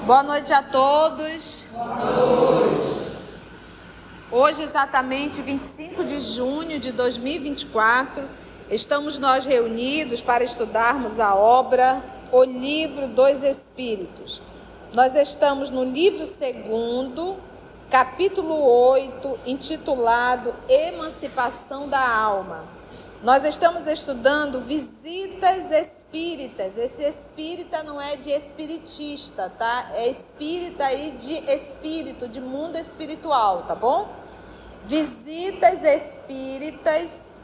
Boa noite a todos. Boa noite. Hoje, exatamente 25 de junho de 2024, estamos nós reunidos para estudarmos a obra O Livro dos Espíritos. Nós estamos no livro 2º, capítulo 8, intitulado Emancipação da Alma. Nós estamos estudando visitas espíritas. Esse espírita não é de espiritista, tá? É espírita aí de espírito, de mundo espiritual, tá bom? Visitas espíritas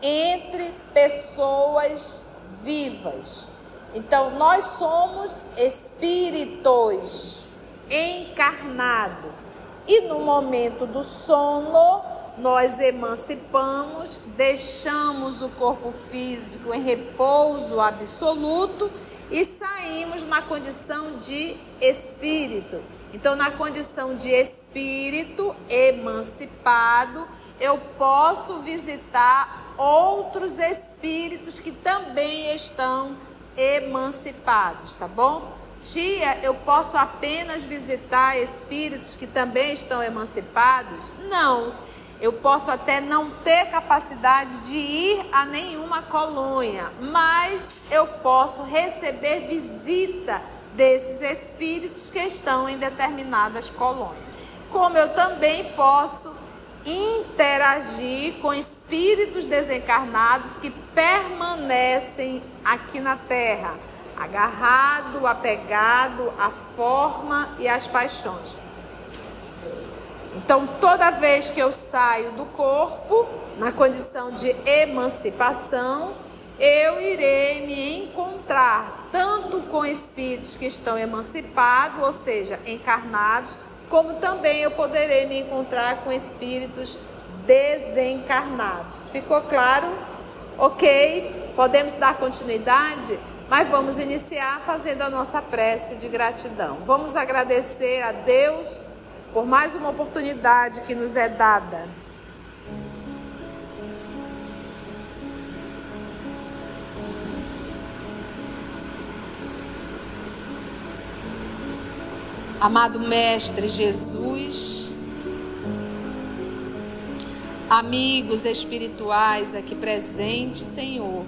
entre pessoas vivas. Então, nós somos espíritos encarnados. E no momento do sono, nós emancipamos, deixamos o corpo físico em repouso absoluto e saímos na condição de espírito. Então, na condição de espírito emancipado, eu posso visitar outros espíritos que também estão emancipados, tá bom? Tia, eu posso apenas visitar espíritos que também estão emancipados? Não. Eu posso até não ter capacidade de ir a nenhuma colônia, mas eu posso receber visita desses espíritos que estão em determinadas colônias. Como eu também posso interagir com espíritos desencarnados que permanecem aqui na Terra, agarrado, apegado à forma e às paixões. Então, toda vez que eu saio do corpo, na condição de emancipação, eu irei me encontrar tanto com espíritos que estão emancipados, ou seja, encarnados, como também eu poderei me encontrar com espíritos desencarnados. Ficou claro? Ok? Podemos dar continuidade? Mas vamos iniciar fazendo a nossa prece de gratidão. Vamos agradecer a Deus por mais uma oportunidade que nos é dada. Amado Mestre Jesus, amigos espirituais aqui presentes, Senhor,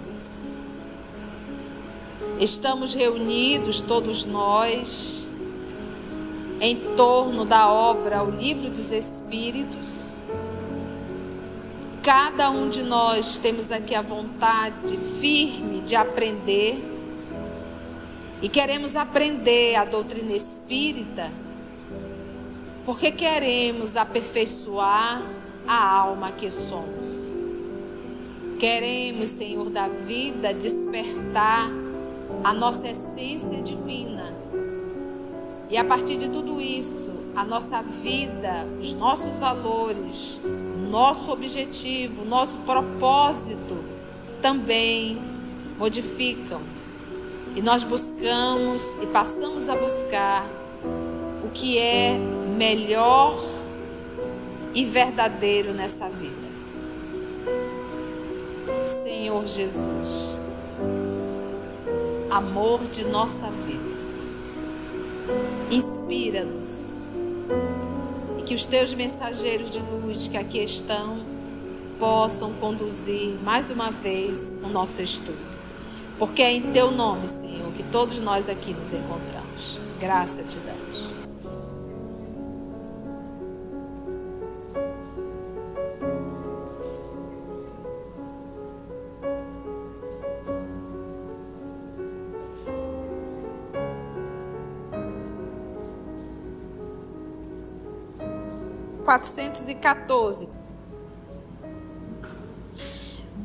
estamos reunidos todos nós em torno da obra O Livro dos Espíritos. Cada um de nós temos aqui a vontade firme de aprender e queremos aprender a doutrina espírita porque queremos aperfeiçoar a alma que somos. Queremos, Senhor da vida, despertar a nossa essência divina. E a partir de tudo isso, a nossa vida, os nossos valores, nosso objetivo, nosso propósito também modificam. E nós buscamos e passamos a buscar o que é melhor e verdadeiro nessa vida. Senhor Jesus, amor de nossa vida, inspira-nos e que os teus mensageiros de luz que aqui estão possam conduzir mais uma vez o nosso estudo, porque é em teu nome, Senhor, que todos nós aqui nos encontramos. Graça te damos.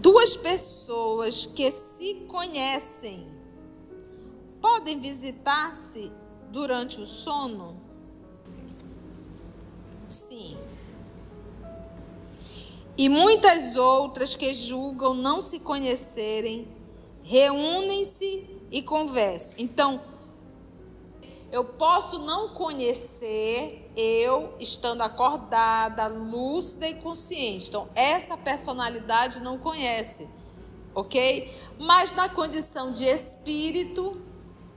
Duas pessoas que se conhecem podem visitar-se durante o sono? Sim. E muitas outras que julgam não se conhecerem, reúnem-se e conversam. Então, eu posso não conhecer, eu estando acordada, lúcida e consciente. Então, essa personalidade não conhece, ok? Mas na condição de espírito,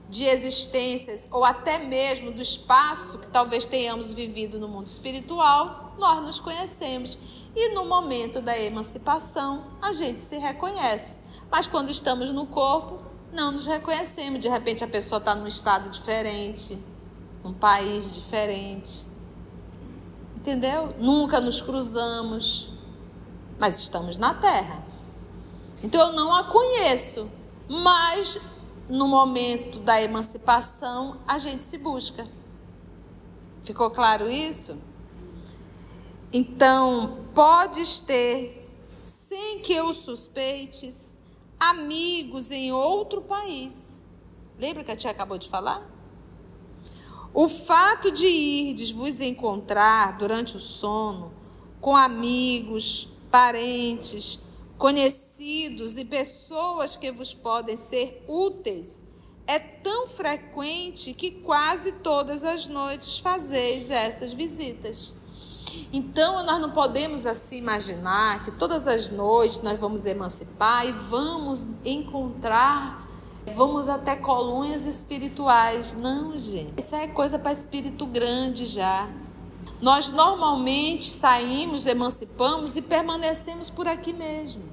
de existências, ou até mesmo do espaço que talvez tenhamos vivido no mundo espiritual, nós nos conhecemos. E no momento da emancipação, a gente se reconhece. Mas quando estamos no corpo, não nos reconhecemos. De repente a pessoa está num estado diferente, num país diferente. Entendeu? Nunca nos cruzamos, mas estamos na Terra. Então eu não a conheço, mas no momento da emancipação a gente se busca. Ficou claro isso? Então, podes ter, sem que o suspeites, amigos em outro país. Lembra que a tia acabou de falar? O fato de irdes vos encontrar durante o sono com amigos, parentes, conhecidos e pessoas que vos podem ser úteis é tão frequente que quase todas as noites fazeis essas visitas. Então, nós não podemos assim imaginar que todas as noites nós vamos emancipar e vamos encontrar, vamos até colônias espirituais. Não, gente. Isso é coisa para espírito grande já. Nós normalmente saímos, emancipamos e permanecemos por aqui mesmo.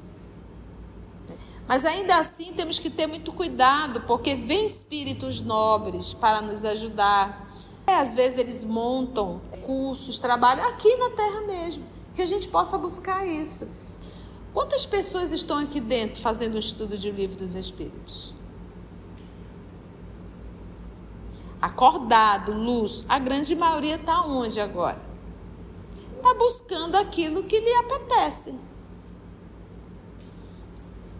Mas ainda assim temos que ter muito cuidado, porque vem espíritos nobres para nos ajudar. Às vezes eles montam cursos, trabalham aqui na Terra mesmo, que a gente possa buscar isso. Quantas pessoas estão aqui dentro fazendo um estudo de Livro dos Espíritos? Acordado, luz, a grande maioria está onde agora? Está buscando aquilo que lhe apetece.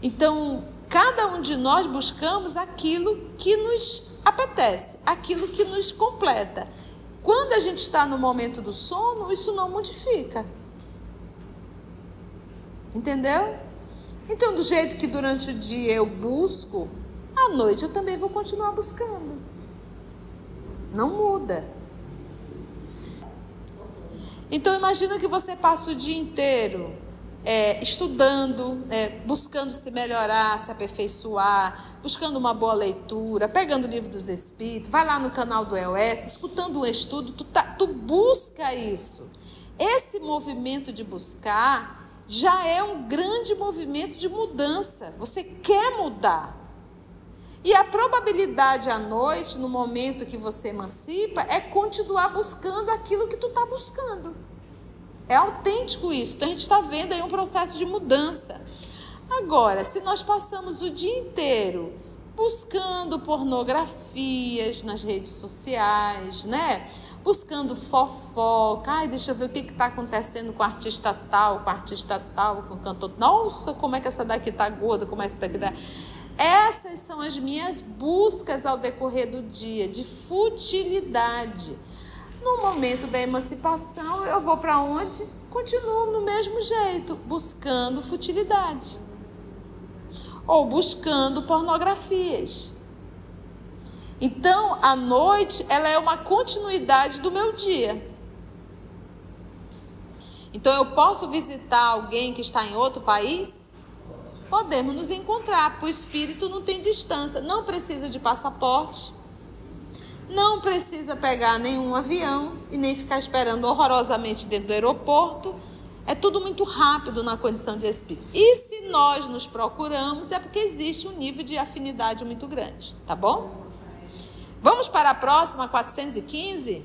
Então, cada um de nós buscamos aquilo que nos apetece, aquilo que nos completa. Quando a gente está no momento do sono, isso não modifica. Entendeu? Então, do jeito que durante o dia eu busco, à noite eu também vou continuar buscando. Não muda. Então, imagina que você passa o dia inteiro estudando, buscando se melhorar, se aperfeiçoar, buscando uma boa leitura, pegando o Livro dos Espíritos, vai lá no canal do EOS, escutando um estudo, tu busca isso. Esse movimento de buscar já é um grande movimento de mudança. Você quer mudar. E a probabilidade à noite, no momento que você emancipa, é continuar buscando aquilo que tu está buscando. É autêntico isso. Então a gente está vendo aí um processo de mudança. Agora, se nós passamos o dia inteiro buscando pornografias nas redes sociais, né? Buscando fofoca, ai, deixa eu ver o que está acontecendo com o artista tal, com o cantor. Nossa, como é que essa daqui está gorda, como é que essa daqui está... Essas são as minhas buscas ao decorrer do dia, de futilidade. No momento da emancipação, eu vou para onde? Continuo no mesmo jeito, buscando futilidade. Ou buscando pornografias. Então, a noite, ela é uma continuidade do meu dia. Então, eu posso visitar alguém que está em outro país? Podemos nos encontrar, porque o espírito não tem distância, não precisa de passaporte, não precisa pegar nenhum avião e nem ficar esperando horrorosamente dentro do aeroporto. É tudo muito rápido na condição de espírito. E se nós nos procuramos, é porque existe um nível de afinidade muito grande, tá bom? Vamos para a próxima, 415?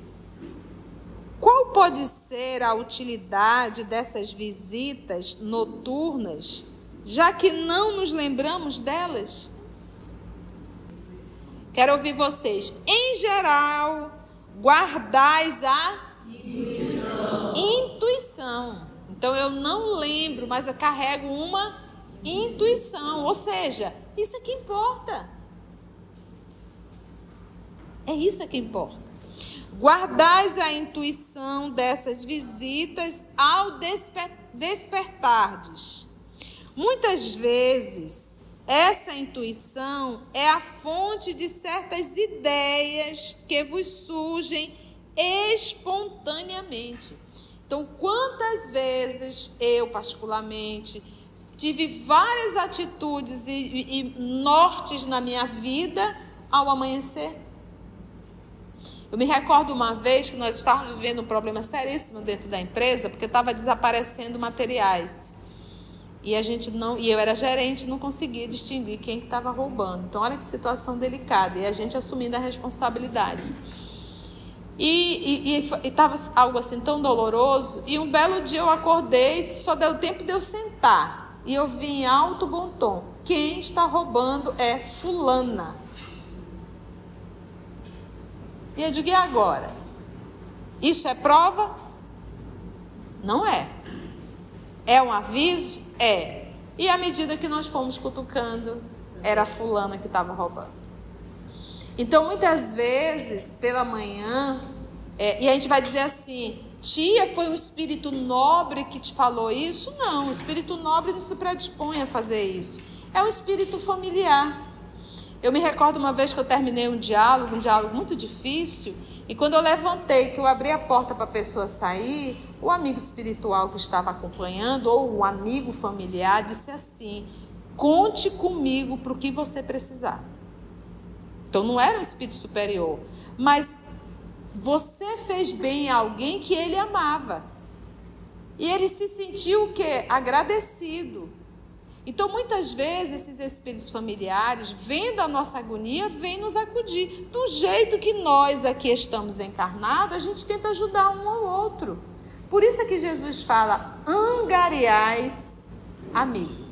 Qual pode ser a utilidade dessas visitas noturnas, já que não nos lembramos delas? Quero ouvir vocês. Em geral, guardais a intuição. Então, eu não lembro, mas eu carrego uma intuição. Ou seja, isso é que importa. É isso que importa. Guardais a intuição dessas visitas ao despertardes. Muitas vezes, essa intuição é a fonte de certas ideias que vos surgem espontaneamente. Então, quantas vezes eu, particularmente, tive várias atitudes e nortes na minha vida ao amanhecer. Eu me recordo uma vez que nós estávamos vivendo um problema seríssimo dentro da empresa, porque estava desaparecendo materiais. E eu era gerente, não conseguia distinguir quem que estava roubando. Então, olha que situação delicada. E a gente assumindo a responsabilidade. E estava algo assim tão doloroso. E um belo dia eu acordei, só deu tempo de eu sentar. E eu vi em alto bom tom: quem está roubando é fulana. E eu digo: e agora? Isso é prova? Não é. É um aviso? É. E à medida que nós fomos cutucando, era a fulana que estava roubando. Então, muitas vezes, pela manhã, e a gente vai dizer assim: tia, foi um espírito nobre que te falou isso? Não, o espírito nobre não se predispõe a fazer isso. É um espírito familiar. Eu me recordo uma vez que eu terminei um diálogo muito difícil, e quando eu levantei, que eu abri a porta para a pessoa sair, o amigo espiritual que estava acompanhando, ou o amigo familiar, disse assim: conte comigo para o que você precisar. Então não era um espírito superior, mas você fez bem a alguém que ele amava. E ele se sentiu o quê? Agradecido. Então, muitas vezes, esses espíritos familiares, vendo a nossa agonia, vêm nos acudir. Do jeito que nós aqui estamos encarnados, a gente tenta ajudar um ao outro. Por isso é que Jesus fala: angariais amigo.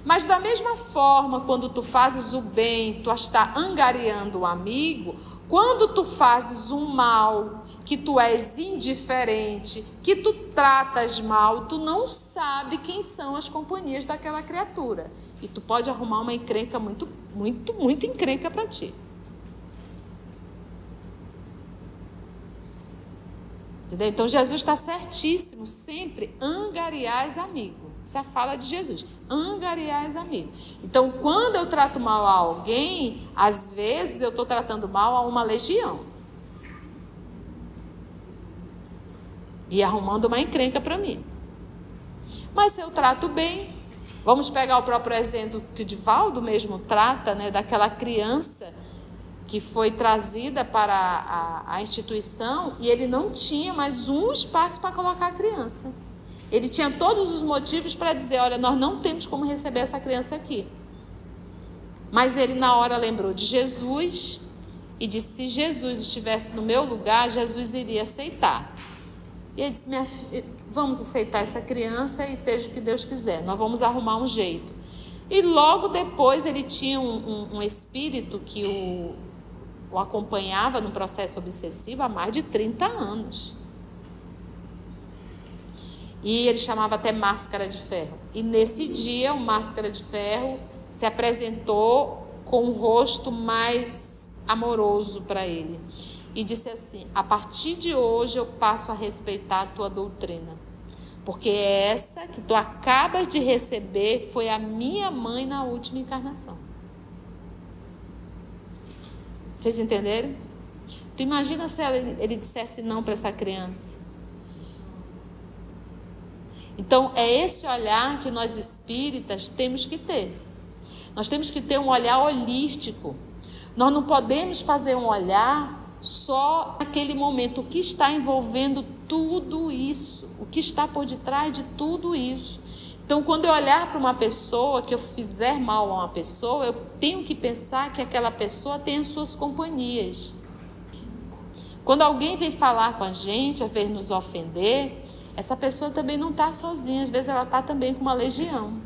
Mas da mesma forma, quando tu fazes o bem, tu está angariando o amigo. Quando tu fazes um mal, que tu és indiferente, que tu tratas mal, tu não sabe quem são as companhias daquela criatura. E tu pode arrumar uma encrenca muito encrenca para ti. Entendeu? Então Jesus está certíssimo, sempre angariais amigo. Essa é a fala de Jesus: angariais amigo. Então, quando eu trato mal a alguém, às vezes eu estou tratando mal a uma legião. E arrumando uma encrenca para mim. Mas se eu trato bem, vamos pegar o próprio exemplo que o Divaldo mesmo trata, né, daquela criança que foi trazida para a instituição, e ele não tinha mais um espaço para colocar a criança. Ele tinha todos os motivos para dizer: olha, nós não temos como receber essa criança aqui. Mas ele na hora lembrou de Jesus e disse: se Jesus estivesse no meu lugar, Jesus iria aceitar. E ele disse: minha filha, vamos aceitar essa criança e seja o que Deus quiser, nós vamos arrumar um jeito. E logo depois ele tinha um espírito que o acompanhava no processo obsessivo há mais de 30 anos. E ele chamava até Máscara de Ferro. E nesse dia o Máscara de Ferro se apresentou com um rosto mais amoroso para ele. E disse assim: a partir de hoje eu passo a respeitar a tua doutrina. Porque essa que tu acabas de receber foi a minha mãe na última encarnação. Vocês entenderam? Tu imagina se ele dissesse não para essa criança. Então, é esse olhar que nós espíritas temos que ter. Nós temos que ter um olhar holístico. Nós não podemos fazer um olhar só naquele momento. O que está envolvendo tudo isso? O que está por detrás de tudo isso? Então, quando eu olhar para uma pessoa, que eu fizer mal a uma pessoa, eu tenho que pensar que aquela pessoa tem as suas companhias. Quando alguém vem falar com a gente, às vezes nos ofender, essa pessoa também não está sozinha, às vezes ela está também com uma legião.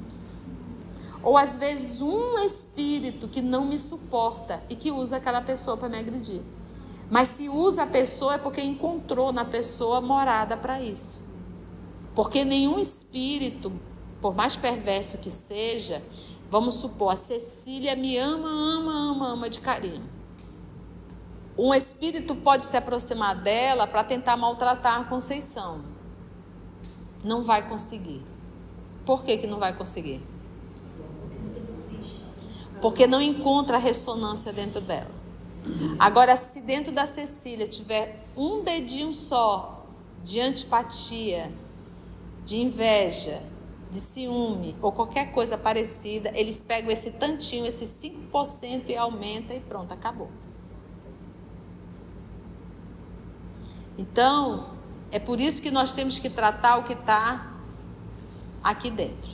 Ou às vezes um espírito que não me suporta e que usa aquela pessoa para me agredir. Mas se usa a pessoa é porque encontrou na pessoa morada para isso. Porque nenhum espírito, por mais perverso que seja, vamos supor, a Cecília me ama de carinho. Um espírito pode se aproximar dela para tentar maltratar a Conceição. Não vai conseguir. Por que não vai conseguir? Porque não encontra ressonância dentro dela. Agora, se dentro da Cecília tiver um dedinho só de antipatia, de inveja, de ciúme ou qualquer coisa parecida, eles pegam esse tantinho, esse 5% e aumenta e pronto, acabou. Então, é por isso que nós temos que tratar o que está aqui dentro.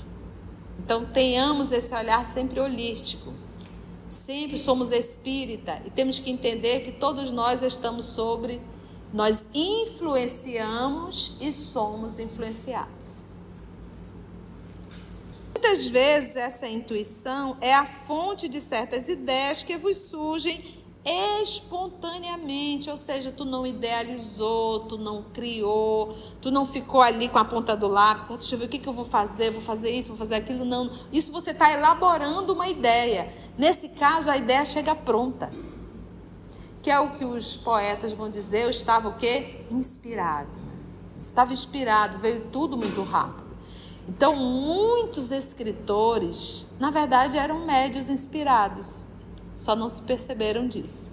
Então, tenhamos esse olhar sempre holístico. Sempre somos espírita e temos que entender que todos nós nós influenciamos e somos influenciados. Muitas vezes essa intuição é a fonte de certas ideias que vos surgem espontaneamente, ou seja, tu não idealizou, tu não criou, tu não ficou ali com a ponta do lápis, deixa eu ver o que eu vou fazer isso, vou fazer aquilo, não. Isso você está elaborando uma ideia. Nesse caso, a ideia chega pronta. Que é o que os poetas vão dizer, eu estava o quê? Inspirado. Né? Estava inspirado, veio tudo muito rápido. Então, muitos escritores, na verdade, eram médiuns inspirados. Só não se perceberam disso.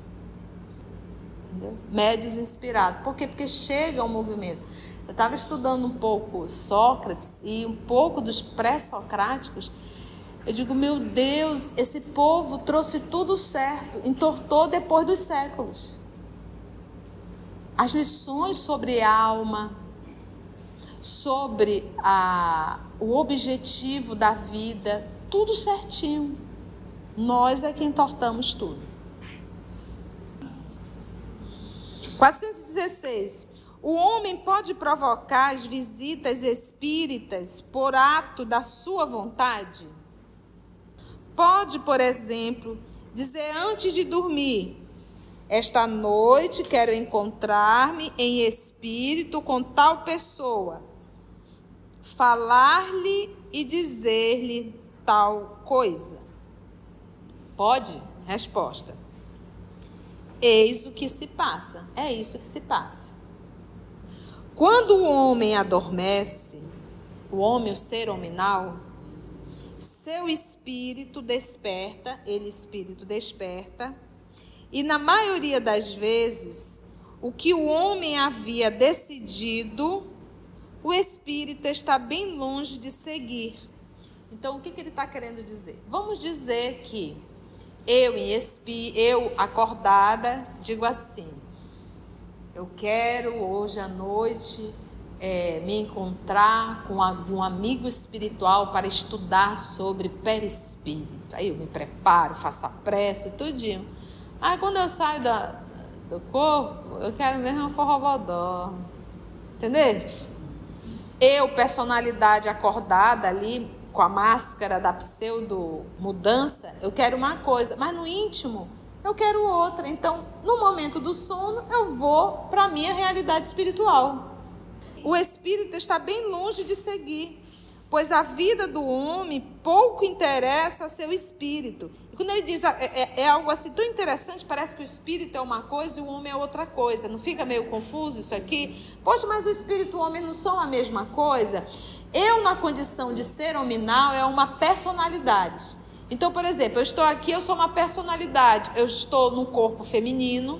Entendeu? Médiuns inspirados. Por quê? Porque chega um movimento. Eu estava estudando um pouco Sócrates e um pouco dos pré-socráticos. Eu digo, meu Deus, esse povo trouxe tudo certo, entortou depois dos séculos. As lições sobre alma, sobre o objetivo da vida, tudo certinho. Nós é que entortamos tudo. 416. O homem pode provocar as visitas espíritas por ato da sua vontade? Pode, por exemplo, dizer antes de dormir: esta noite quero encontrar-me em espírito com tal pessoa, falar-lhe e dizer-lhe tal coisa. Pode? Resposta. Eis o que se passa. É isso que se passa. Quando o homem adormece, o homem, o ser hominal, seu espírito desperta, espírito desperta, e na maioria das vezes, o que o homem havia decidido, o espírito está bem longe de seguir. Então, o que ele está querendo dizer? Vamos dizer que eu acordada, digo assim: eu quero hoje à noite me encontrar com algum amigo espiritual para estudar sobre perispírito. Aí eu me preparo, faço a prece, tudinho. Aí quando eu saio do corpo, eu quero mesmo um forrobodó. Entendeste? Eu, personalidade acordada ali, com a máscara da pseudo-mudança, eu quero uma coisa, mas no íntimo eu quero outra. Então, no momento do sono, eu vou para a minha realidade espiritual. O espírito está bem longe de seguir, pois a vida do homem pouco interessa a seu espírito. E quando ele diz, é algo assim tão interessante, parece que o espírito é uma coisa e o homem é outra coisa. Não fica meio confuso isso aqui? Poxa, mas o espírito e o homem não são a mesma coisa? Eu, na condição de ser hominal, é uma personalidade. Então, por exemplo, eu estou aqui, eu sou uma personalidade. Eu estou no corpo feminino.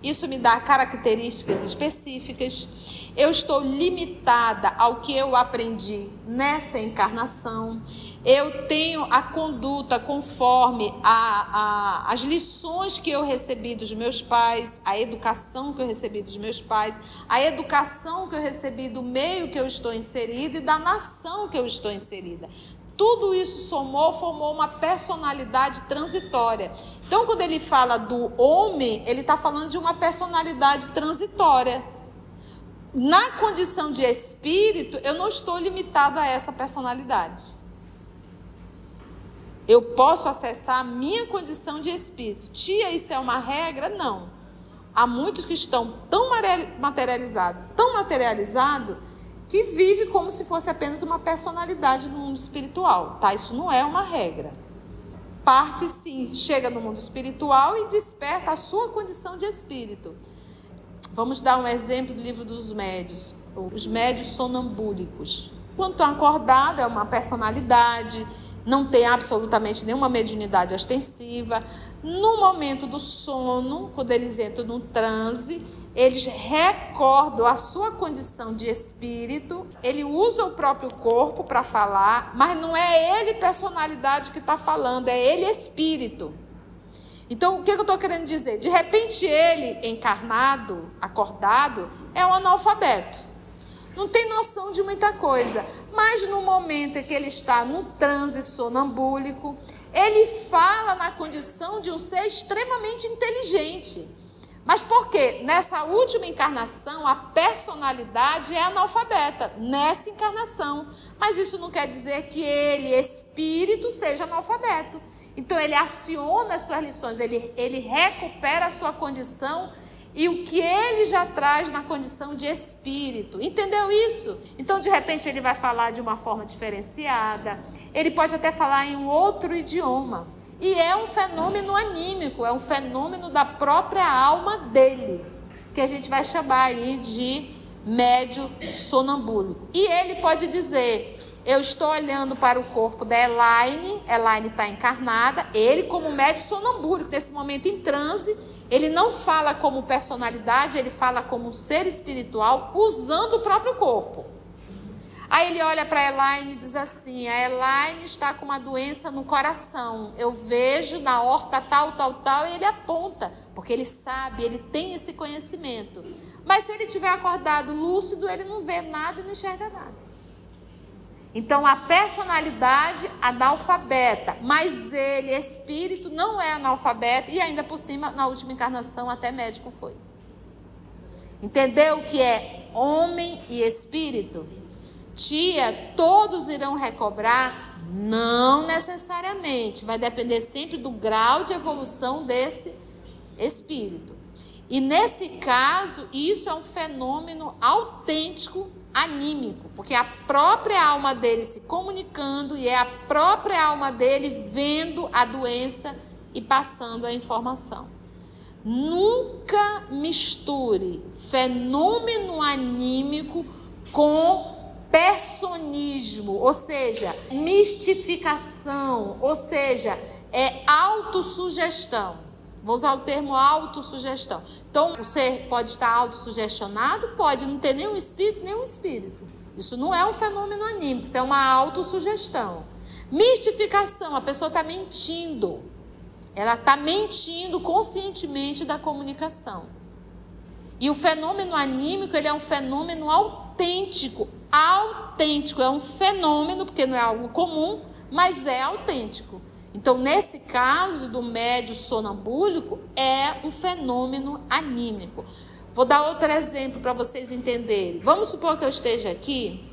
Isso me dá características específicas. Eu estou limitada ao que eu aprendi nessa encarnação. Eu tenho a conduta conforme as lições que eu recebi dos meus pais, a educação que eu recebi dos meus pais, a educação que eu recebi do meio que eu estou inserida e da nação que eu estou inserida. Tudo isso formou uma personalidade transitória. Então, quando ele fala do homem, ele está falando de uma personalidade transitória. Na condição de espírito, eu não estou limitado a essa personalidade. Eu posso acessar a minha condição de espírito. Tia, isso é uma regra? Não. Há muitos que estão tão materializados, que vive como se fosse apenas uma personalidade no mundo espiritual, tá? Isso não é uma regra. Parte sim, chega no mundo espiritual e desperta a sua condição de espírito. Vamos dar um exemplo do livro dos médiuns, os médiuns sonambúlicos. Quando estão acordados, é uma personalidade, não tem absolutamente nenhuma mediunidade ostensiva. No momento do sono, quando eles entram no transe, eles recordam a sua condição de espírito, ele usa o próprio corpo para falar, mas não é ele personalidade que está falando, é ele espírito. Então, o que eu estou querendo dizer? De repente, ele encarnado, acordado, é um analfabeto. Não tem noção de muita coisa, mas no momento em que ele está no transe sonambúlico, ele fala na condição de um ser extremamente inteligente. Mas por quê? Nessa última encarnação, a personalidade é analfabeta, nessa encarnação. Mas isso não quer dizer que ele, espírito, seja analfabeto. Então, ele aciona as suas lições, ele recupera a sua condição e o que ele já traz na condição de espírito. Entendeu isso? Então, de repente, ele vai falar de uma forma diferenciada. Ele pode até falar em um outro idioma. E é um fenômeno anímico, é um fenômeno da própria alma dele, que a gente vai chamar aí de médio sonambúlico. E ele pode dizer, eu estou olhando para o corpo da Elaine está encarnada, ele como médio sonambúlico, nesse momento em transe, ele não fala como personalidade, ele fala como um ser espiritual, usando o próprio corpo. Aí ele olha para a Elaine e diz assim, a Elaine está com uma doença no coração, eu vejo na horta tal, e ele aponta, porque ele sabe, ele tem esse conhecimento. Mas se ele tiver acordado lúcido, ele não vê nada e não enxerga nada. Então, a personalidade analfabeta, mas ele, espírito, não é analfabeto e ainda por cima, na última encarnação, até médico foi. Entendeu o que é homem e espírito? Tia, todos irão recobrar? Não necessariamente, vai depender sempre do grau de evolução desse espírito. E nesse caso, isso é um fenômeno autêntico, anímico, porque é a própria alma dele se comunicando e é a própria alma dele vendo a doença e passando a informação. Nunca misture fenômeno anímico com personismo, ou seja, mistificação, ou seja, autossugestão. Vou usar o termo autossugestão. Então, o ser pode estar autossugestionado? Pode, não ter nenhum espírito. Isso não é um fenômeno anímico, isso é uma autossugestão. Mistificação, a pessoa está mentindo. Ela está mentindo conscientemente da comunicação. E o fenômeno anímico, ele é um fenômeno autêntico. Autêntico é um fenômeno, porque não é algo comum, mas é autêntico. Então, nesse caso do médio sonambúlico, é um fenômeno anímico. Vou dar outro exemplo para vocês entenderem. Vamos supor que eu esteja aqui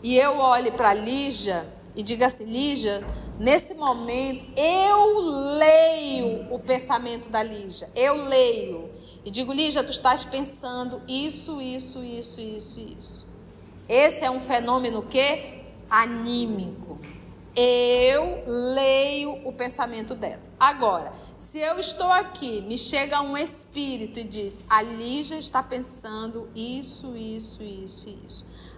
e eu olhe para Lígia e diga assim, Lígia, nesse momento eu leio o pensamento da Lígia. Eu leio. E digo, Lígia, tu estás pensando isso. Esse é um fenômeno que? Anímico. Eu leio o pensamento dela. Agora, se eu estou aqui, me chega um espírito e diz, a Lígia está pensando isso.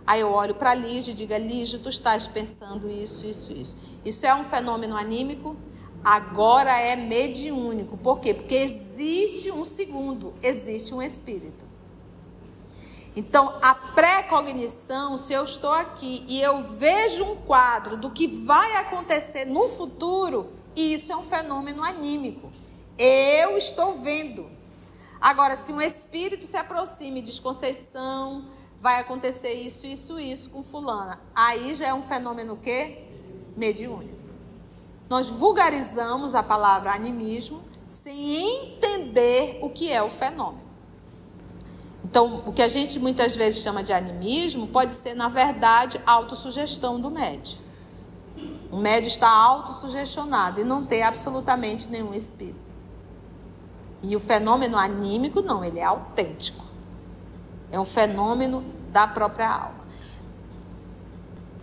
Aí eu olho para a Lígia e digo, Lígia, tu estás pensando isso. Isso é um fenômeno anímico? Agora é mediúnico. Por quê? Porque existe um segundo, existe um espírito. Então, a pré-cognição, se eu estou aqui e eu vejo um quadro do que vai acontecer no futuro, isso é um fenômeno anímico. Eu estou vendo. Agora, se um espírito se aproxima e diz, Conceição, vai acontecer isso com fulana, aí já é um fenômeno o quê? Mediúnico. Nós vulgarizamos a palavra animismo sem entender o que é o fenômeno. Então, o que a gente muitas vezes chama de animismo pode ser, na verdade, autossugestão do médium. O médium está autossugestionado e não tem absolutamente nenhum espírito. E o fenômeno anímico, não, ele é autêntico. É um fenômeno da própria alma.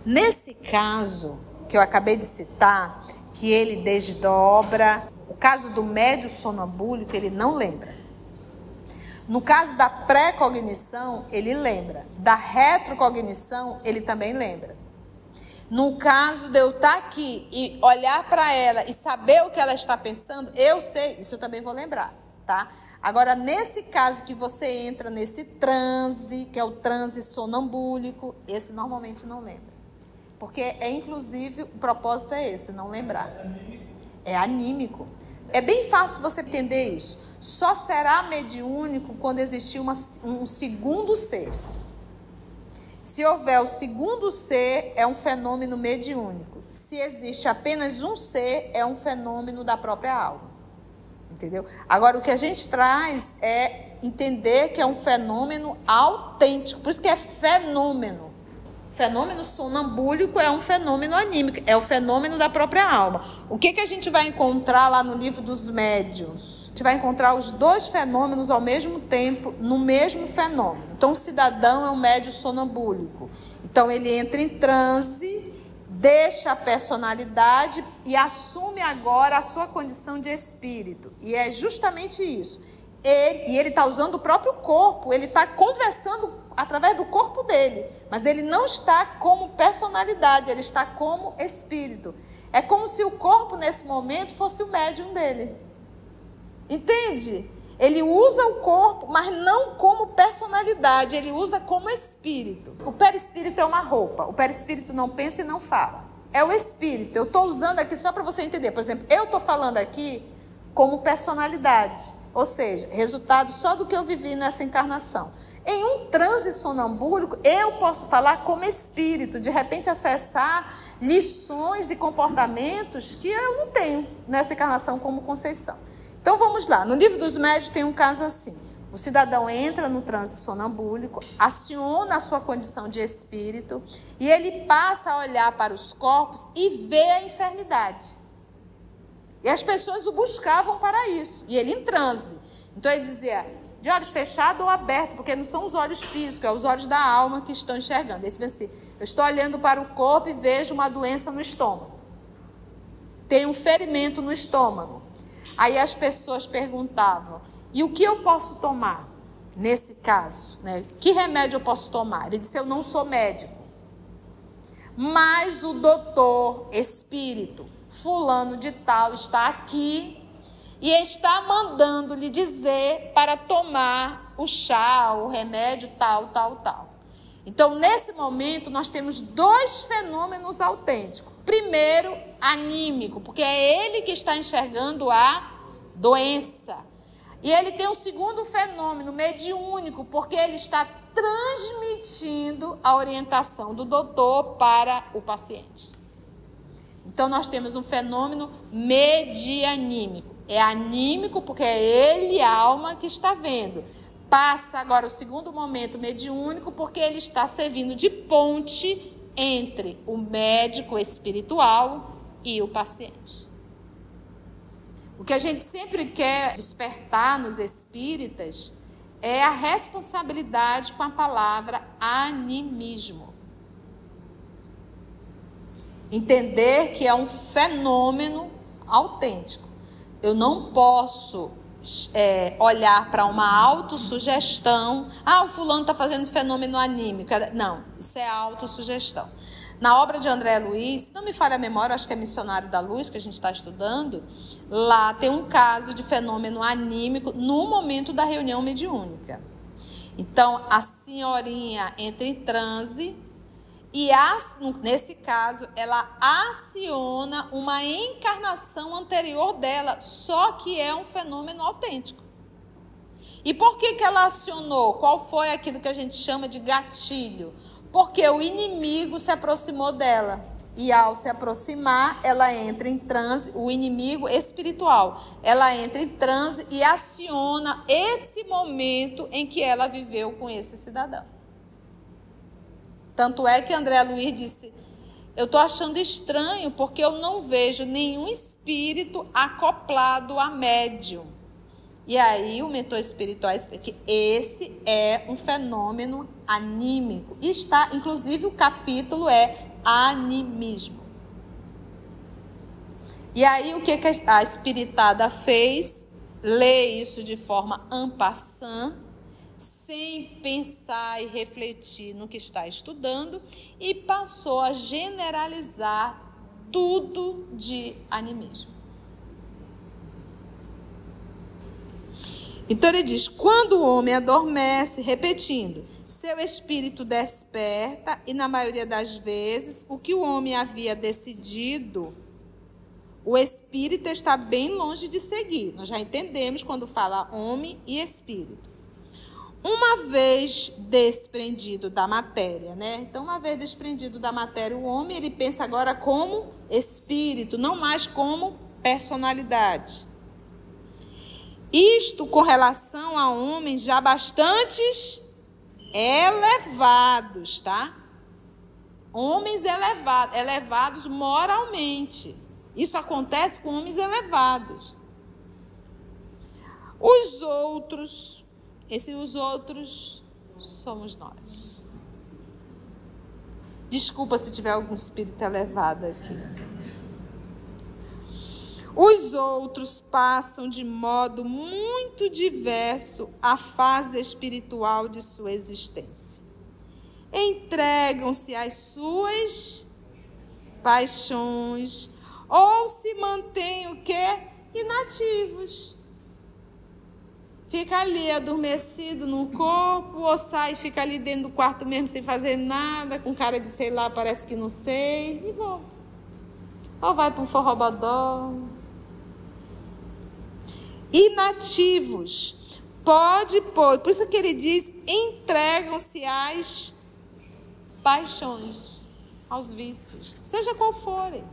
Nesse caso que eu acabei de citar, que ele desdobra, o caso do médium sonambúlico, ele não lembra. No caso da pré-cognição, ele lembra. Da retrocognição, ele também lembra. No caso de eu estar aqui e olhar para ela e saber o que ela está pensando, eu sei, isso eu também vou lembrar. tá? Agora, nesse caso que você entra nesse transe, que é o transe sonambúlico, esse normalmente não lembra. Porque, inclusive, o propósito é esse, não lembrar. É anímico. É bem fácil você entender isso. Só será mediúnico quando existir um segundo ser. Se houver o segundo ser, é um fenômeno mediúnico. Se existe apenas um ser, é um fenômeno da própria alma. Entendeu? Agora, o que a gente traz é entender que é um fenômeno autêntico. Por isso que é fenômeno. Fenômeno sonambúlico é um fenômeno anímico. É o fenômeno da própria alma. O que a gente vai encontrar lá no livro dos médiuns? A gente vai encontrar os dois fenômenos ao mesmo tempo, no mesmo fenômeno. Então, o cidadão é um médium sonambúlico. Então, ele entra em transe, deixa a personalidade e assume agora a sua condição de espírito. E é justamente isso. Ele está usando o próprio corpo, ele está conversando através do corpo dele, mas ele não está como personalidade, ele está como espírito. É como se o corpo, nesse momento, fosse o médium dele. Entende? Ele usa o corpo, mas não como personalidade, ele usa como espírito. O perispírito é uma roupa, o perispírito não pensa e não fala. É o espírito. Eu estou usando aqui só para você entender. Por exemplo, eu estou falando aqui como personalidade, ou seja, resultado só do que eu vivi nessa encarnação. Em um transe sonambúlico, eu posso falar como espírito, de repente acessar lições e comportamentos que eu não tenho nessa encarnação como Conceição. Então vamos lá, no livro dos médiuns tem um caso assim. O cidadão entra no transe sonambúlico, aciona a sua condição de espírito e ele passa a olhar para os corpos e vê a enfermidade. E as pessoas o buscavam para isso, e ele em transe. Então ele dizia, de olhos fechados ou abertos, porque não são os olhos físicos, é os olhos da alma que estão enxergando. Ele pensa assim, eu estou olhando para o corpo e vejo uma doença no estômago. Tem um ferimento no estômago. Aí as pessoas perguntavam, e o que eu posso tomar nesse caso? Né? Que remédio eu posso tomar? Ele disse, eu não sou médico. Mas o doutor, espírito, fulano de tal, está aqui e está mandando lhe dizer para tomar o chá, o remédio tal, tal, tal. Então, nesse momento, nós temos dois fenômenos autênticos. Primeiro, anímico, porque é ele que está enxergando a doença. E ele tem um segundo fenômeno, mediúnico, porque ele está transmitindo a orientação do doutor para o paciente. Então, nós temos um fenômeno medianímico. É anímico porque é ele, a alma, que está vendo. Passa agora o segundo momento mediúnico porque ele está servindo de ponte entre o médico espiritual e o paciente. O que a gente sempre quer despertar nos espíritas é a responsabilidade com a palavra animismo. Entender que é um fenômeno autêntico. Eu não posso olhar para uma autossugestão. Ah, o fulano está fazendo fenômeno anímico. Não, isso é autossugestão. Na obra de André Luiz, se não me falha a memória, acho que é Missionário da Luz, que a gente está estudando, lá tem um caso de fenômeno anímico no momento da reunião mediúnica. Então, a senhorinha entra em transe e, nesse caso, ela aciona uma encarnação anterior dela, só que é um fenômeno autêntico. E por que ela acionou? Qual foi aquilo que a gente chama de gatilho? Porque o inimigo se aproximou dela. E ao se aproximar, ela entra em transe, o inimigo espiritual. Ela entra em transe e aciona esse momento em que ela viveu com esse cidadão. Tanto é que André Luiz disse, eu estou achando estranho porque eu não vejo nenhum espírito acoplado a médium. E aí o mentor espiritual explica que esse é um fenômeno anímico. E está, inclusive o capítulo é animismo. E aí o que a espiritada fez? Lê isso de forma en passant, sem pensar e refletir no que está estudando, e passou a generalizar tudo de animismo. Então ele diz, quando o homem adormece, repetindo, seu espírito desperta e na maioria das vezes o que o homem havia decidido, o espírito está bem longe de seguir. Nós já entendemos quando fala homem e espírito. Uma vez desprendido da matéria, né? Então, uma vez desprendido da matéria, o homem, ele pensa agora como espírito, não mais como personalidade. Isto com relação a homens já bastantes elevados, tá? Homens elevados moralmente. Isso acontece com homens elevados. Os outros somos nós. Desculpa se tiver algum espírito elevado aqui. Os outros passam de modo muito diverso a fase espiritual de sua existência. Entregam-se às suas paixões ou se mantêm o quê? Inativos. Fica ali adormecido no corpo, ou sai e fica ali dentro do quarto mesmo sem fazer nada, com cara de sei lá, parece que não sei, e volta. Ou vai para um forrobodó. Inativos. Por isso que ele diz, entregam-se às paixões, aos vícios, seja qual forem.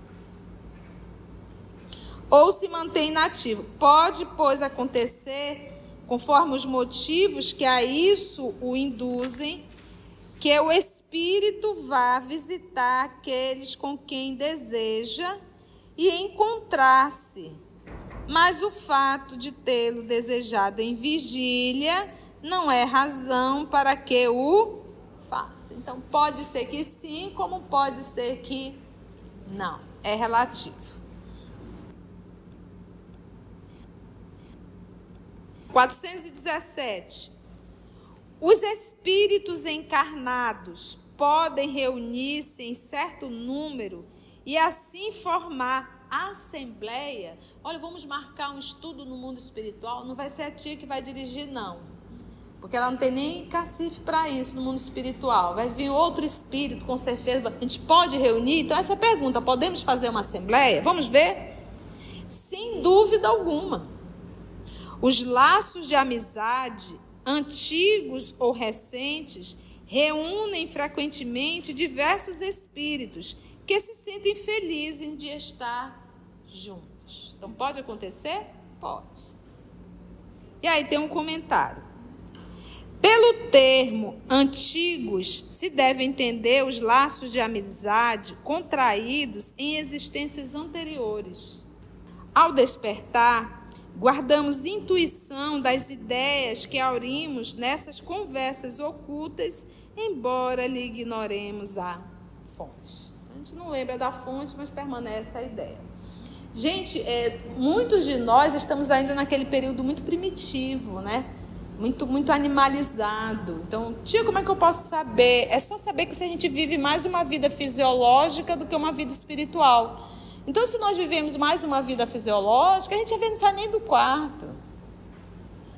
Ou se mantém inativo. Pode, pois, acontecer, conforme os motivos que a isso o induzem, que o espírito vá visitar aqueles com quem deseja e encontrar-se. Mas o fato de tê-lo desejado em vigília não é razão para que o faça. Então, pode ser que sim, como pode ser que não. É relativo. 417. Os espíritos encarnados podem reunir-se em certo número e assim formar assembleia. Olha, vamos marcar um estudo no mundo espiritual. Não vai ser a tia que vai dirigir, não. Porque ela não tem nem cacife para isso no mundo espiritual. Vai vir outro espírito, com certeza. A gente pode reunir? Então, essa é a pergunta. Podemos fazer uma assembleia? Vamos ver? Sem dúvida alguma. Os laços de amizade, antigos ou recentes, reúnem frequentemente diversos espíritos que se sentem felizes de estar juntos. Então, pode acontecer? Pode. E aí tem um comentário. Pelo termo antigos, se deve entender os laços de amizade contraídos em existências anteriores. Ao despertar, guardamos intuição das ideias que aurimos nessas conversas ocultas, embora lhe ignoremos a fonte. A gente não lembra da fonte, mas permanece a ideia. Gente, muitos de nós estamos ainda naquele período muito primitivo, né? Muito animalizado. Então, tia, como é que eu posso saber? É só saber que se a gente vive mais uma vida fisiológica do que uma vida espiritual. Então, se nós vivemos mais uma vida fisiológica, a gente às vezes não sai nem do quarto.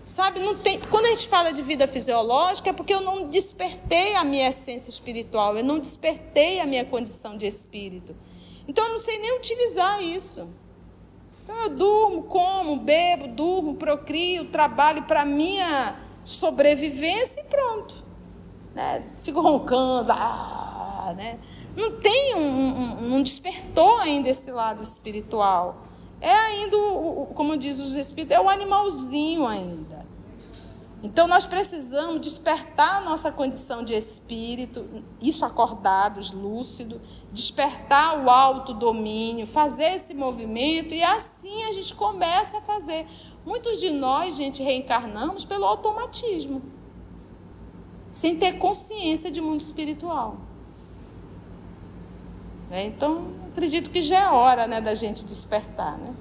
Sabe, não tem... Quando a gente fala de vida fisiológica, é porque eu não despertei a minha essência espiritual, eu não despertei a minha condição de espírito. Então, eu não sei nem utilizar isso. Então, eu durmo, como, bebo, durmo, procrio, trabalho para a minha sobrevivência e pronto. Né? Fico roncando, né? Não despertou ainda esse lado espiritual. É ainda, como diz os espíritos, é o animalzinho ainda. Então, nós precisamos despertar a nossa condição de espírito, isso acordados, lúcido, despertar o autodomínio, fazer esse movimento e assim a gente começa a fazer. Muitos de nós, gente, reencarnamos pelo automatismo, sem ter consciência de mundo espiritual. Então, acredito que já é hora, né, da gente despertar, né?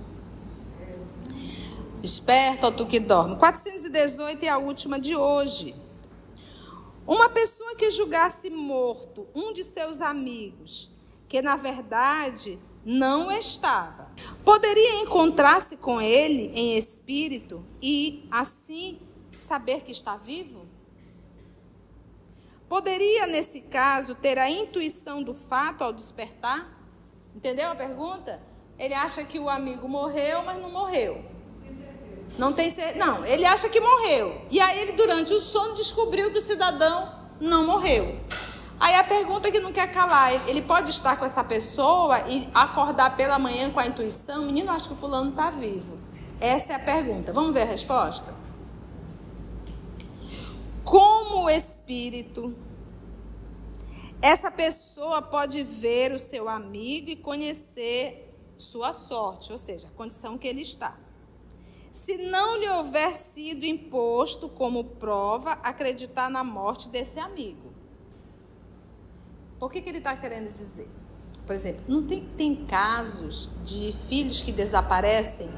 Desperta, ó tu que dorme. 418 é a última de hoje. Uma pessoa que julgasse morto um de seus amigos, que na verdade não estava, poderia encontrar-se com ele em espírito e, assim, saber que está vivo? Poderia, nesse caso, ter a intuição do fato ao despertar? Entendeu a pergunta? Ele acha que o amigo morreu, mas não morreu. Não, ele acha que morreu. E aí ele, durante o sono, descobriu que o cidadão não morreu. Aí a pergunta que não quer calar, ele pode estar com essa pessoa e acordar pela manhã com a intuição, menino, acho que o fulano está vivo. Essa é a pergunta. Vamos ver a resposta? Como o espírito, essa pessoa pode ver o seu amigo e conhecer sua sorte, ou seja, a condição que ele está. Se não lhe houver sido imposto como prova acreditar na morte desse amigo. Por que ele está querendo dizer? Por exemplo, não tem casos de filhos que desaparecem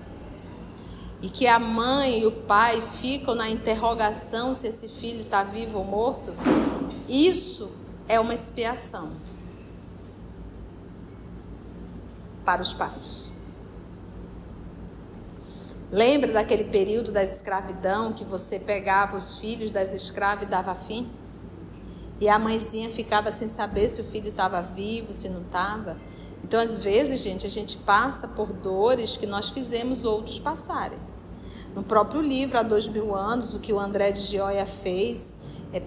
e que a mãe e o pai ficam na interrogação se esse filho está vivo ou morto? Isso é uma expiação para os pais. Lembra daquele período da escravidão que você pegava os filhos das escravas e dava fim? E a mãezinha ficava sem saber se o filho estava vivo, se não estava. Então, às vezes, gente, a gente passa por dores que nós fizemos outros passarem. No próprio livro, há 2000 anos, o que o André de Gioia fez,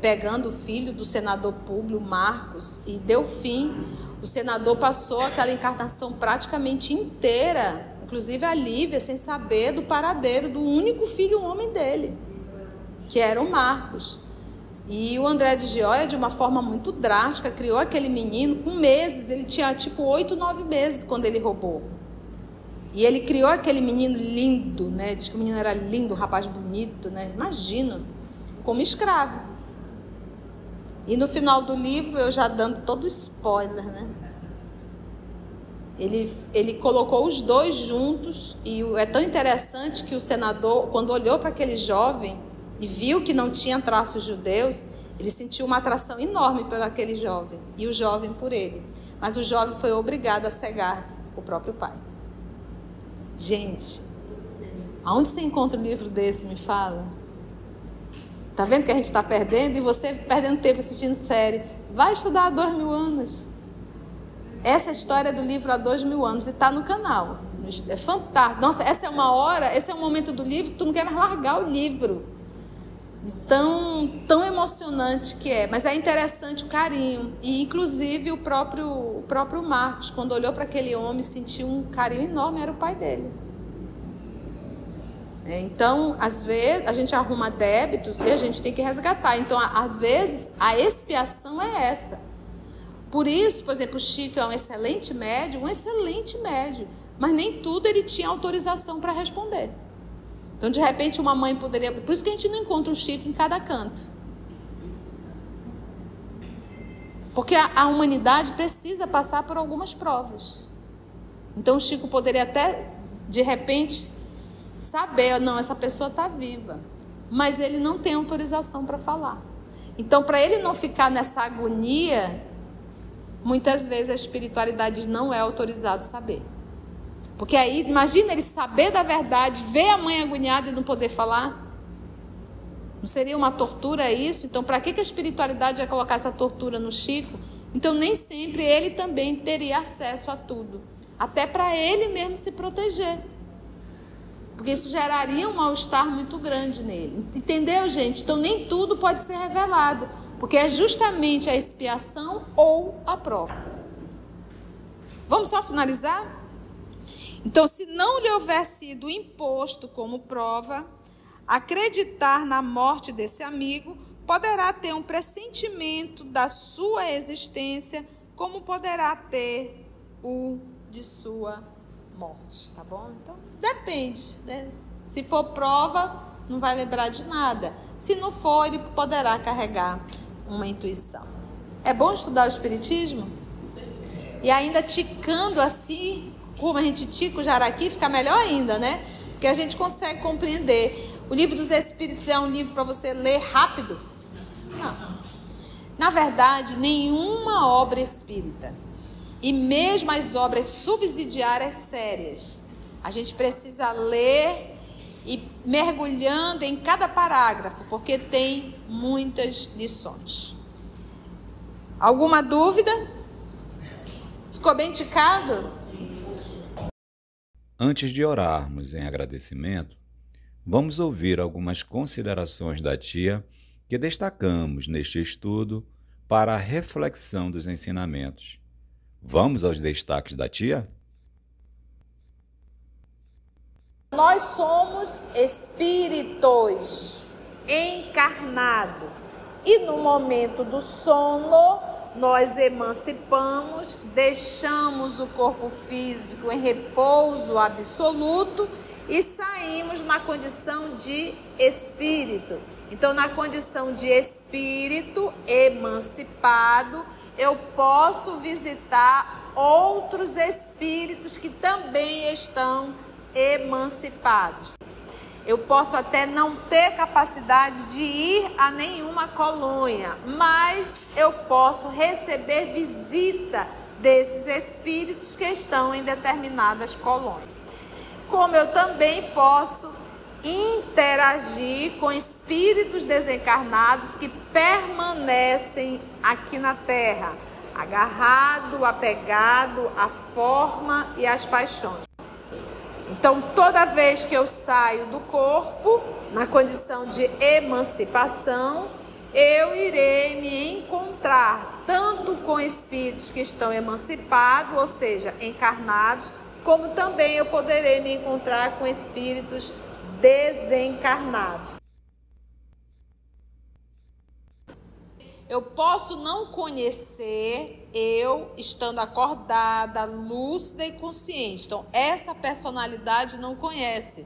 pegando o filho do senador Públio Marcos, e deu fim. O senador passou aquela encarnação praticamente inteira, inclusive a Lívia, sem saber do paradeiro do único filho homem dele, que era o Marcos. E o André de Gioia, de uma forma muito drástica, criou aquele menino com meses. Ele tinha tipo 8, 9 meses quando ele roubou. E ele criou aquele menino lindo, né? Diz que o menino era lindo, um rapaz bonito, né? Imagina, como escravo. E no final do livro, eu já dando todo spoiler, né? Ele colocou os dois juntos. E é tão interessante que o senador, quando olhou para aquele jovem e viu que não tinha traços judeus, ele sentiu uma atração enorme por aquele jovem, e o jovem por ele. Mas o jovem foi obrigado a cegar o próprio pai. Gente, aonde você encontra um livro desse, me fala? Tá vendo que a gente está perdendo? E você perdendo tempo assistindo série. Vai estudar há 2000 anos. Essa é a história do livro há 2000 anos e está no canal. É fantástico. Nossa, essa é uma hora, esse é um momento do livro que tu não quer mais largar o livro. Tão emocionante que é, mas é interessante o carinho. E inclusive o próprio Marcos, quando olhou para aquele homem, sentiu um carinho enorme, era o pai dele. Então, às vezes, a gente arruma débitos e a gente tem que resgatar. Então, às vezes, a expiação é essa. Por isso, por exemplo, o Chico é um excelente médium, mas nem tudo ele tinha autorização para responder. Então, de repente, uma mãe poderia... Por isso que a gente não encontra um Chico em cada canto. Porque a humanidade precisa passar por algumas provas. Então, o Chico poderia até, de repente, saber, não, essa pessoa está viva. Mas ele não tem autorização para falar. Então, para ele não ficar nessa agonia, muitas vezes a espiritualidade não é autorizado saber. Porque aí, imagina ele saber da verdade, ver a mãe agoniada e não poder falar. Não seria uma tortura isso? Então, para que a espiritualidade ia colocar essa tortura no Chico? Então, nem sempre ele também teria acesso a tudo. Até para ele mesmo se proteger. Porque isso geraria um mal-estar muito grande nele. Entendeu, gente? Então, nem tudo pode ser revelado. Porque é justamente a expiação ou a prova. Vamos só finalizar? Então, se não lhe houver sido imposto como prova, acreditar na morte desse amigo poderá ter um pressentimento da sua existência, como poderá ter o de sua morte, tá bom? Então, depende, né? Se for prova, não vai lembrar de nada. Se não for, ele poderá carregar uma intuição. É bom estudar o Espiritismo? E ainda ticando assim... Como a gente tica o jaraqui, fica melhor ainda, né? Porque a gente consegue compreender. O Livro dos Espíritos é um livro para você ler rápido? Não. Na verdade, nenhuma obra espírita, e mesmo as obras subsidiárias sérias, a gente precisa ler e mergulhando em cada parágrafo, porque tem muitas lições. Alguma dúvida? Ficou bem ticado? Antes de orarmos em agradecimento, vamos ouvir algumas considerações da tia que destacamos neste estudo para a reflexão dos ensinamentos. Vamos aos destaques da tia? Nós somos espíritos encarnados e no momento do sono nós emancipamos, deixamos o corpo físico em repouso absoluto e saímos na condição de espírito. Então, na condição de espírito emancipado, eu posso visitar outros espíritos que também estão emancipados. Eu posso até não ter capacidade de ir a nenhuma colônia, mas eu posso receber visita desses espíritos que estão em determinadas colônias. Como eu também posso interagir com espíritos desencarnados que permanecem aqui na Terra, agarrado, apegado à forma e às paixões. Então, toda vez que eu saio do corpo, na condição de emancipação, eu irei me encontrar tanto com espíritos que estão emancipados, ou seja, encarnados, como também eu poderei me encontrar com espíritos desencarnados. Eu posso não conhecer eu estando acordada, lúcida e consciente. Então, essa personalidade não conhece,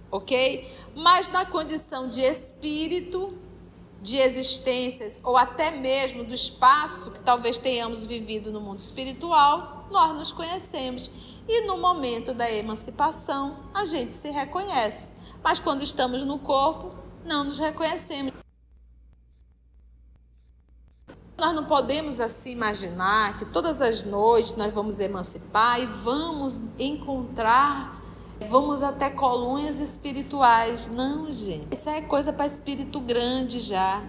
ok? Mas na condição de espírito, de existências, ou até mesmo do espaço que talvez tenhamos vivido no mundo espiritual, nós nos conhecemos. E no momento da emancipação, a gente se reconhece. Mas quando estamos no corpo, não nos reconhecemos. Nós não podemos assim imaginar que todas as noites nós vamos emancipar e vamos encontrar, vamos até colônias espirituais. Não, gente. Isso é coisa para espírito grande já.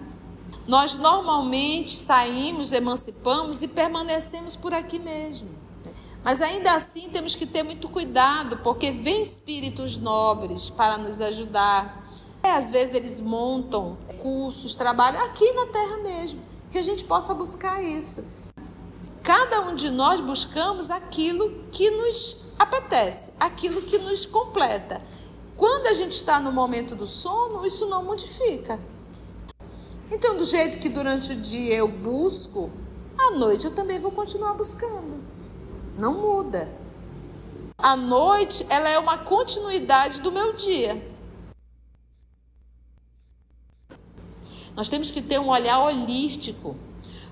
Nós normalmente saímos, emancipamos e permanecemos por aqui mesmo. Mas ainda assim temos que ter muito cuidado, porque vem espíritos nobres para nos ajudar. Às vezes eles montam cursos, trabalham aqui na Terra mesmo. Que a gente possa buscar isso. Cada um de nós buscamos aquilo que nos apetece, aquilo que nos completa. Quando a gente está no momento do sono, isso não modifica. Então, do jeito que durante o dia eu busco, à noite eu também vou continuar buscando. Não muda. A noite, ela é uma continuidade do meu dia. Nós temos que ter um olhar holístico.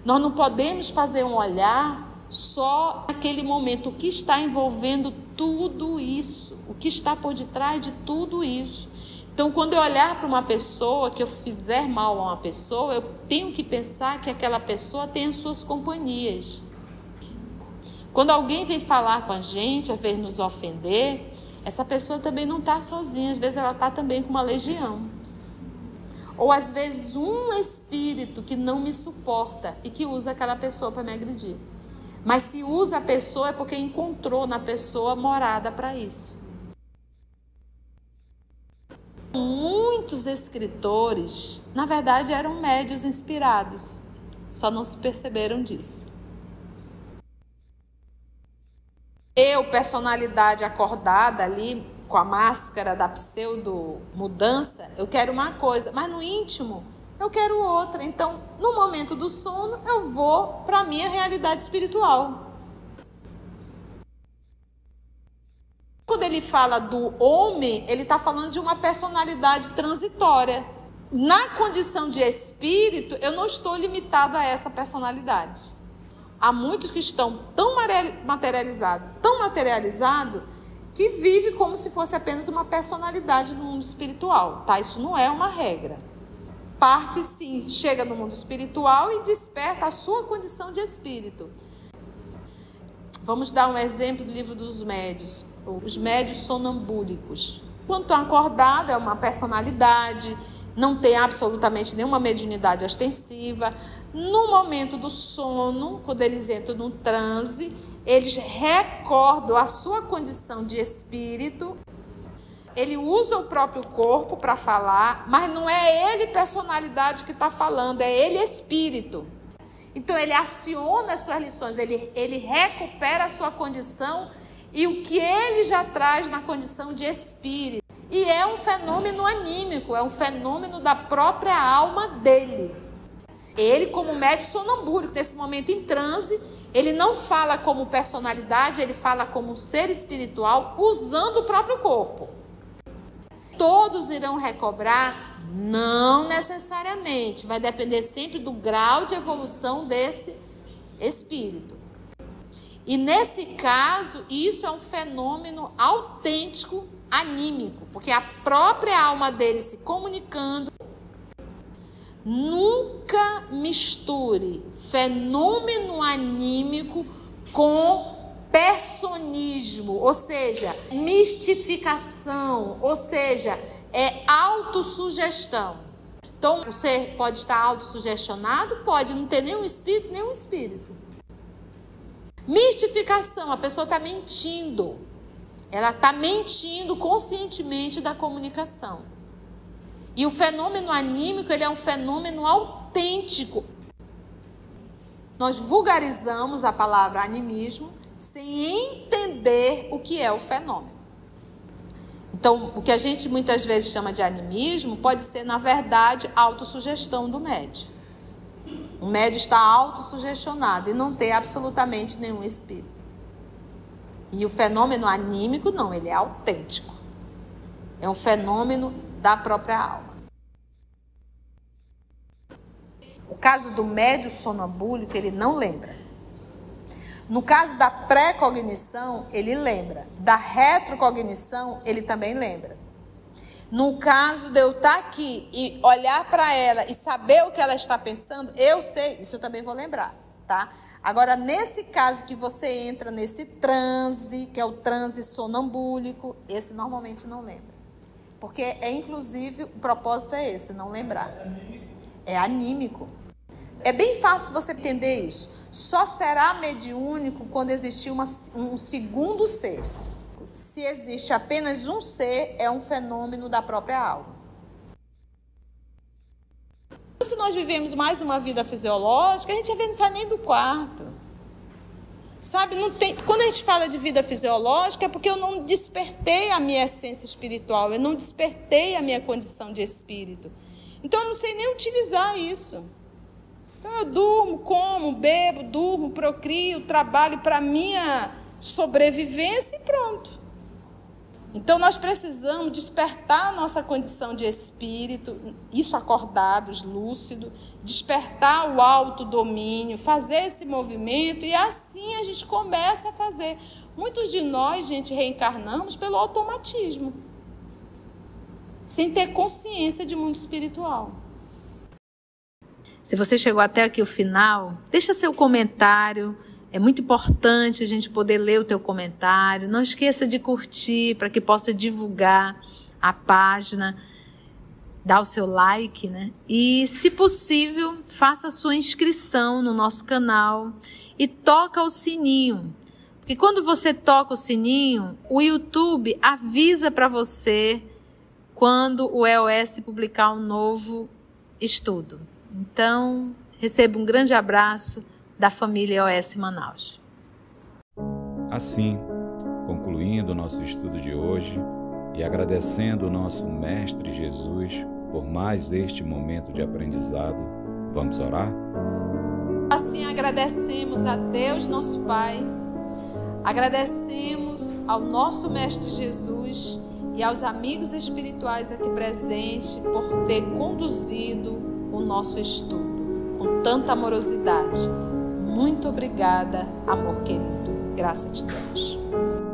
Nós não podemos fazer um olhar só naquele momento. O que está envolvendo tudo isso? O que está por detrás de tudo isso? Então, quando eu olhar para uma pessoa, que eu fizer mal a uma pessoa, eu tenho que pensar que aquela pessoa tem as suas companhias. Quando alguém vem falar com a gente, às vezes nos ofender, essa pessoa também não está sozinha. Às vezes ela está também com uma legião. Ou às vezes um espírito que não me suporta e que usa aquela pessoa para me agredir. Mas se usa a pessoa é porque encontrou na pessoa morada para isso. Muitos escritores, na verdade, eram médiuns inspirados. Só não se perceberam disso. Eu, personalidade acordada ali, com a máscara da pseudo-mudança, eu quero uma coisa, mas no íntimo eu quero outra. Então, no momento do sono, eu vou para a minha realidade espiritual. Quando ele fala do homem, ele está falando de uma personalidade transitória. Na condição de espírito, eu não estou limitado a essa personalidade. Há muitos que estão tão materializados, que vive como se fosse apenas uma personalidade no mundo espiritual, tá? Isso não é uma regra. Parte sim, chega no mundo espiritual e desperta a sua condição de espírito. Vamos dar um exemplo do livro dos médiuns, os médiuns sonambúlicos. Quando estão acordados, é uma personalidade, não tem absolutamente nenhuma mediunidade ostensiva. No momento do sono, quando eles entram no transe, eles recordam a sua condição de espírito. Ele usa o próprio corpo para falar, mas não é ele personalidade que está falando, é ele espírito. Então ele aciona as suas lições, ele recupera a sua condição e o que ele já traz na condição de espírito. E é um fenômeno anímico, é um fenômeno da própria alma dele. Ele, como médium sonambúlico, nesse momento em transe, ele não fala como personalidade, ele fala como um ser espiritual, usando o próprio corpo. Todos irão recobrar? Não necessariamente. Vai depender sempre do grau de evolução desse espírito. E nesse caso, isso é um fenômeno autêntico, anímico, porque a própria alma dele se comunicando. Nunca misture fenômeno anímico com personismo, ou seja, mistificação, ou seja, autossugestão. Então, o ser pode estar autossugestionado, pode não ter nenhum espírito. Mistificação, a pessoa está mentindo. Ela está mentindo conscientemente da comunicação. E o fenômeno anímico, ele é um fenômeno autêntico. Nós vulgarizamos a palavra animismo sem entender o que é o fenômeno. Então, o que a gente muitas vezes chama de animismo pode ser, na verdade, autossugestão do médium. O médium está autossugestionado e não tem absolutamente nenhum espírito. E o fenômeno anímico, não, ele é autêntico. É um fenômeno da própria alma. O caso do médium sonambúlico, ele não lembra. No caso da pré-cognição, ele lembra. Da retrocognição, ele também lembra. No caso de eu estar aqui e olhar para ela e saber o que ela está pensando, eu sei, isso eu também vou lembrar, tá? Agora, nesse caso que você entra nesse transe, que é o transe sonambúlico, esse normalmente não lembra. Porque, inclusive, o propósito é esse, não lembrar. É anímico. É bem fácil você entender isso. Só será mediúnico quando existir um segundo ser. Se existe apenas um ser, é um fenômeno da própria alma. Se nós vivemos mais uma vida fisiológica, a gente às vezes não sai nem do quarto. Sabe, não tem... Quando a gente fala de vida fisiológica, é porque eu não despertei a minha essência espiritual, eu não despertei a minha condição de espírito. Então eu não sei nem utilizar isso. Então eu durmo, como, bebo, durmo, procrio, trabalho para minha sobrevivência e pronto. Então nós precisamos despertar a nossa condição de espírito, isso acordados, lúcido, despertar o autodomínio, fazer esse movimento e assim a gente começa a fazer. Muitos de nós, gente, reencarnamos pelo automatismo, sem ter consciência de mundo espiritual. Se você chegou até aqui o final, deixa seu comentário. É muito importante a gente poder ler o teu comentário. Não esqueça de curtir para que possa divulgar a página. Dá o seu like, né? E, se possível, faça a sua inscrição no nosso canal e toca o sininho. Porque quando você toca o sininho, o YouTube avisa para você quando o EOS publicar um novo estudo. Então, receba um grande abraço da família EOS Manaus. Assim, concluindo o nosso estudo de hoje e agradecendo o nosso Mestre Jesus por mais este momento de aprendizado, vamos orar? Assim agradecemos a Deus, nosso Pai, agradecemos ao nosso Mestre Jesus e aos amigos espirituais aqui presentes por ter conduzido o nosso estudo com tanta amorosidade. Muito obrigada, amor querido. Graças a Deus.